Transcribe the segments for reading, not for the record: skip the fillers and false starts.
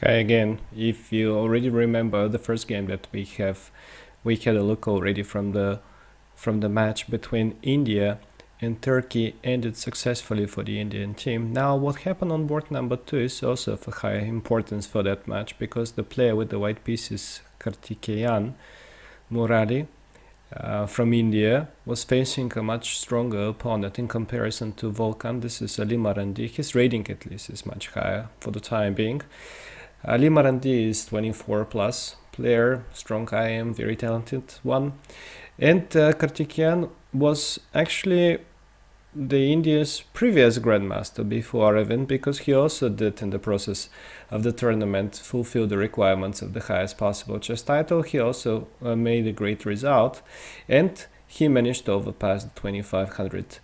Okay, again, if you already remember the first game that we had a look already from the match between India and Turkey ended successfully for the Indian team. Now, what happened on board number 2 is also of a high importance for that match because the player with the white pieces, Karthikeyan-Ali, from India, was facing a much stronger opponent in comparison to Volkan. This is Ali Marandi. His rating at least is much higher for the time being. Ali Marandi is 24 plus player, strong IM, very talented one. And Karthikeyan was actually the India's previous grandmaster before our event because he also did in the process of the tournament fulfill the requirements of the highest possible chess title. He also made a great result and he managed to overpass the 2500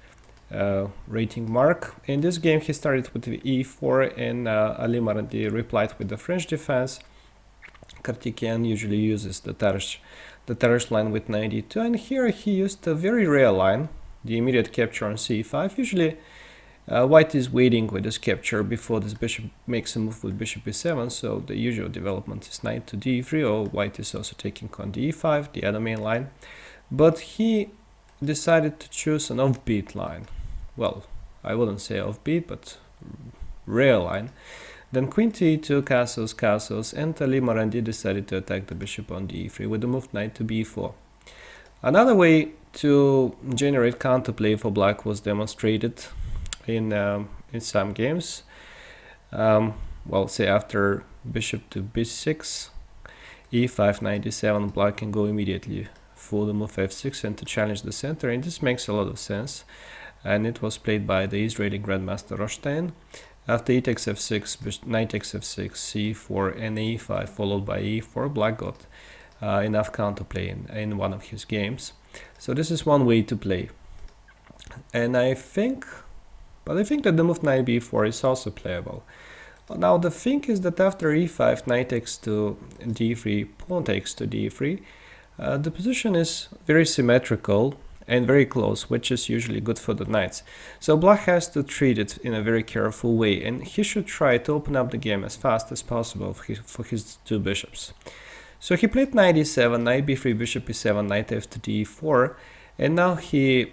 rating mark. In this game he started with e4 and Ali Marandi replied with the French defense. Karthikeyan usually uses the Tarrasch line with knight e2, and here he used a very rare line, the immediate capture on c5. Usually white is waiting with this capture before this bishop makes a move with bishop e7, so the usual development is knight to d3, or white is also taking on d5, the other main line. But he decided to choose an offbeat line. Well, I wouldn't say offbeat, but rare line. Then queen to e2, castles, and Ali Marandi decided to attack the bishop on d3 with the move knight to b4. Another way to generate counterplay for black was demonstrated in some games. Well, say after bishop to b6, e5, knight d7, black can go immediately for the move f6 and to challenge the center, and this makes a lot of sense. And it was played by the Israeli grandmaster Rothstein. After e takes f6, knight takes f6, c4, and e5, followed by e4, black got enough counterplay in one of his games. So this is one way to play. And I think that the move knight b4 is also playable. Now the thing is that after e5, knight takes to d3, pawn takes to d3, the position is very symmetrical and very close, which is usually good for the knights. So black has to treat it in a very careful way, and he should try to open up the game as fast as possible for his two bishops. So he played knight e7, knight b3, bishop e7, knight f to d4, and now he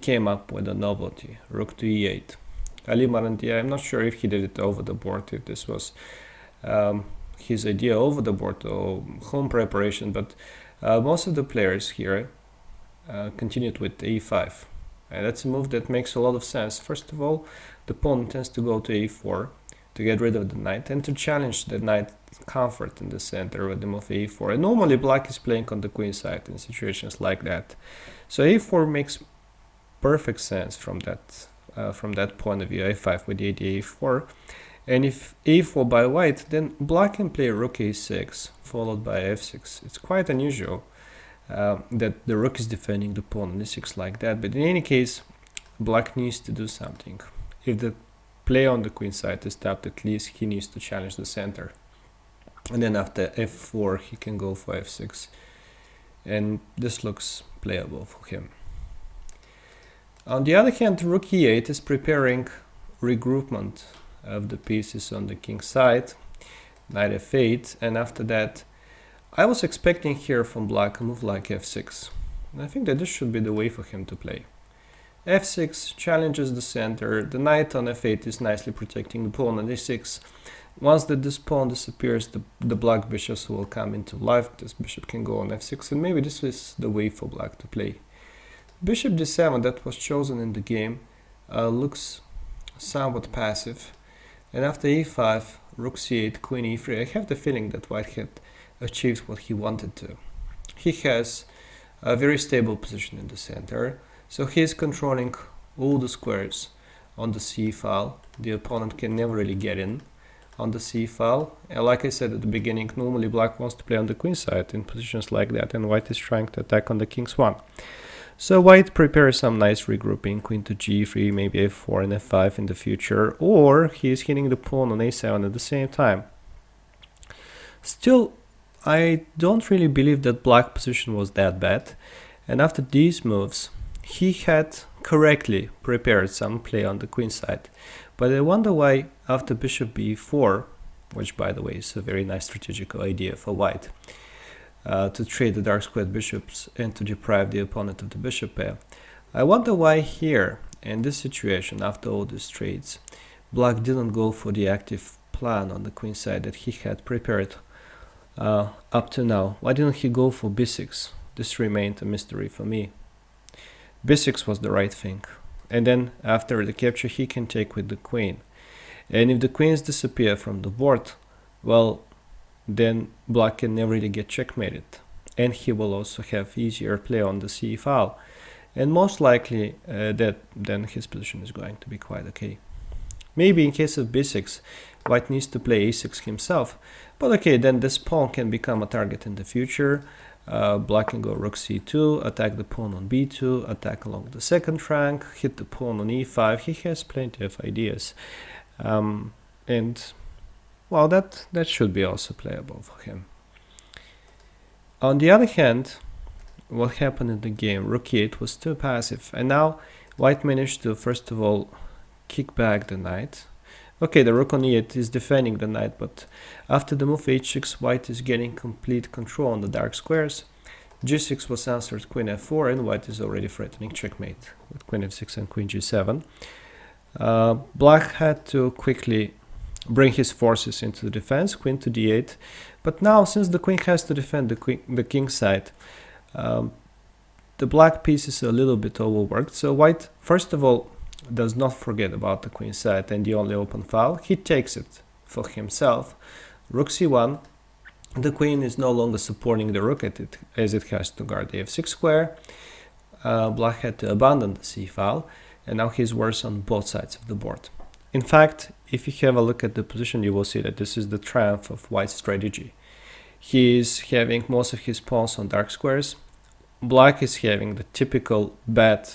came up with a novelty, rook to e8. Ali Marandi, I'm not sure if he did it over the board, if this was his idea over the board or home preparation, but most of the players here continued with e5, and that's a move that makes a lot of sense. First of all, the pawn tends to go to e4 to get rid of the knight and to challenge the knight comfort in the center with the move e4, and normally black is playing on the queen side in situations like that. So e4 makes perfect sense from that point of view, a5 with the idea e4, and if e4 by white, then black can play rook a6 followed by f6. It's quite unusual that the rook is defending the pawn on e6 like that, but in any case black needs to do something. If the play on the queen side is tapped, at least he needs to challenge the center, and then after f4 he can go for f6, and this looks playable for him. On the other hand, rook e8 is preparing regroupment of the pieces on the king side, knight f8, and after that I was expecting here from black a move like f6. And I think that this should be the way for him to play. f6 challenges the center, the knight on f8 is nicely protecting the pawn on e6. Once that this pawn disappears, the black bishops will come into life. This bishop can go on f6, and maybe this is the way for black to play. Bishop d7 that was chosen in the game looks somewhat passive, and after e5, rook c8, queen e3, I have the feeling that white had achieved what he wanted to. He has a very stable position in the center, so he is controlling all the squares on the c file. The opponent can never really get in on the c file, and like I said at the beginning, normally black wants to play on the queen side in positions like that, and white is trying to attack on the king's one. So white prepares some nice regrouping, queen to g3, maybe f4 and f5 in the future, or he is hitting the pawn on a7 at the same time. Still, I don't really believe that black position was that bad, and after these moves he had correctly prepared some play on the queen side. But I wonder why after bishop b4 which by the way is a very nice strategical idea for white, to trade the dark squared bishops and to deprive the opponent of the bishop pair. I wonder why here, in this situation, after all these trades, black didn't go for the active plan on the queen side that he had prepared up to now. Why didn't he go for b6? This remained a mystery for me. b6 was the right thing. And then after the capture he can take with the queen. And if the queens disappear from the board, well, then black can never really get checkmated. And he will also have easier play on the c file. And most likely that then his position is going to be quite okay. Maybe in case of b6, white needs to play a6 himself. But okay, then this pawn can become a target in the future. Black can go rook c2, attack the pawn on b2, attack along the second rank, hit the pawn on e5. He has plenty of ideas. And well, that should be also playable for him. On the other hand, what happened in the game, rook e8 was too passive, and now white managed to first of all kick back the knight. Okay, the rook on e8 is defending the knight, but after the move h6, white is getting complete control on the dark squares. g6 was answered queen f4, and white is already threatening checkmate with queen f6 and queen g7. Black had to quickly bring his forces into the defense, queen to d8, but now since the queen has to defend the king side, the black piece is a little bit overworked, so white first of all does not forget about the queen side and the only open file. He takes it for himself. Rook c1, the queen is no longer supporting the rook as it has to guard the f6 square. Black had to abandon the c file, and now he's worse on both sides of the board. In fact, if you have a look at the position, you will see that this is the triumph of white's strategy. He is having most of his pawns on dark squares. Black is having the typical bad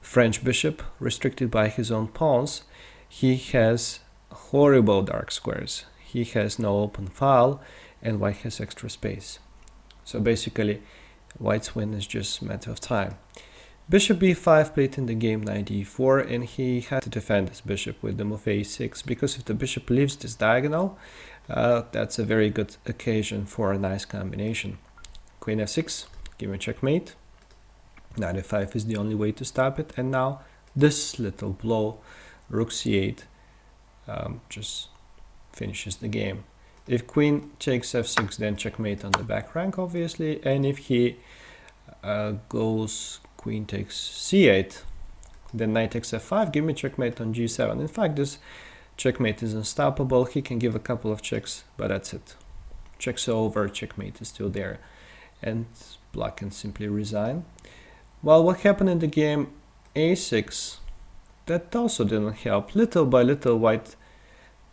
French bishop restricted by his own pawns. He has horrible dark squares. He has no open file, and white has extra space. So basically, white's win is just a matter of time. Bishop b5 played in the game knight e4, and he had to defend his bishop with the move a6, because if the bishop leaves this diagonal, that's a very good occasion for a nice combination. Queen f6, give me checkmate. Knight f5 is the only way to stop it, and now this little blow, rook c8, just finishes the game. If queen takes f6, then checkmate on the back rank, obviously, and if he goes queen takes c8, then knight takes f5, give me checkmate on g7. In fact, this checkmate is unstoppable. He can give a couple of checks, but that's it. Checks over, checkmate is still there, and black can simply resign. Well, what happened in the game a6, that also didn't help. Little by little, white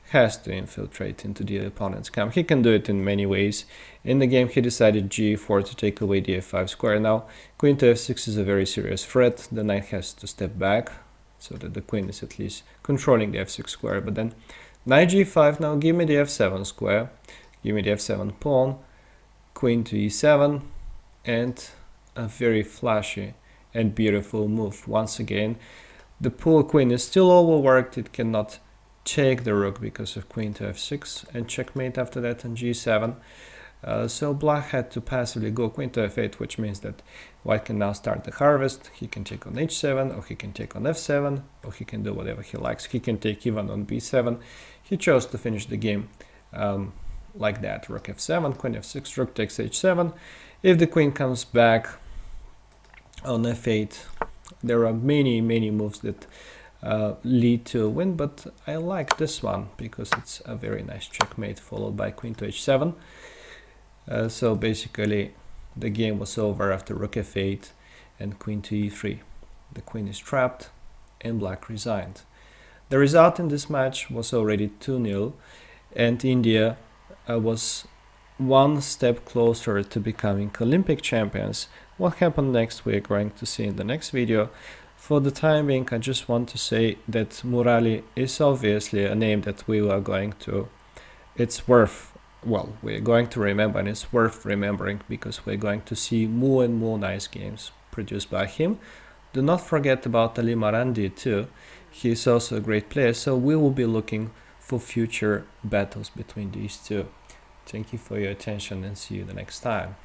has to infiltrate into the opponent's camp. He can do it in many ways. In the game, he decided g4 to take away the f5 square. Now, queen to f6 is a very serious threat. The knight has to step back so that the queen is at least controlling the f6 square. But then knight g5, now give me the f7 square, give me the f7 pawn, queen to e7, and a very flashy and beautiful move. Once again, the poor queen is still overworked. It cannot take the rook because of queen to f6, and checkmate after that on g7. So black had to passively go queen to f8, which means that white can now start the harvest. He can take on h7, or he can take on f7, or he can do whatever he likes. He can take even on b7. He chose to finish the game like that. Rook f7, queen f6, rook takes h7. If the queen comes back on f8, there are many moves that lead to a win, but I like this one because it's a very nice checkmate followed by queen to h7. So basically the game was over after rook f8 and queen to e3. The queen is trapped and black resigned. The result in this match was already 2-0, and India was one step closer to becoming Olympic champions. What happened next we are going to see in the next video. For the time being, I just want to say that Murali is obviously a name that we are going to, we're going to remember, and it's worth remembering because we're going to see more and more nice games produced by him. Do not forget about Ali Marandi too. He is also a great player, so we will be looking for future battles between these two. Thank you for your attention and see you the next time.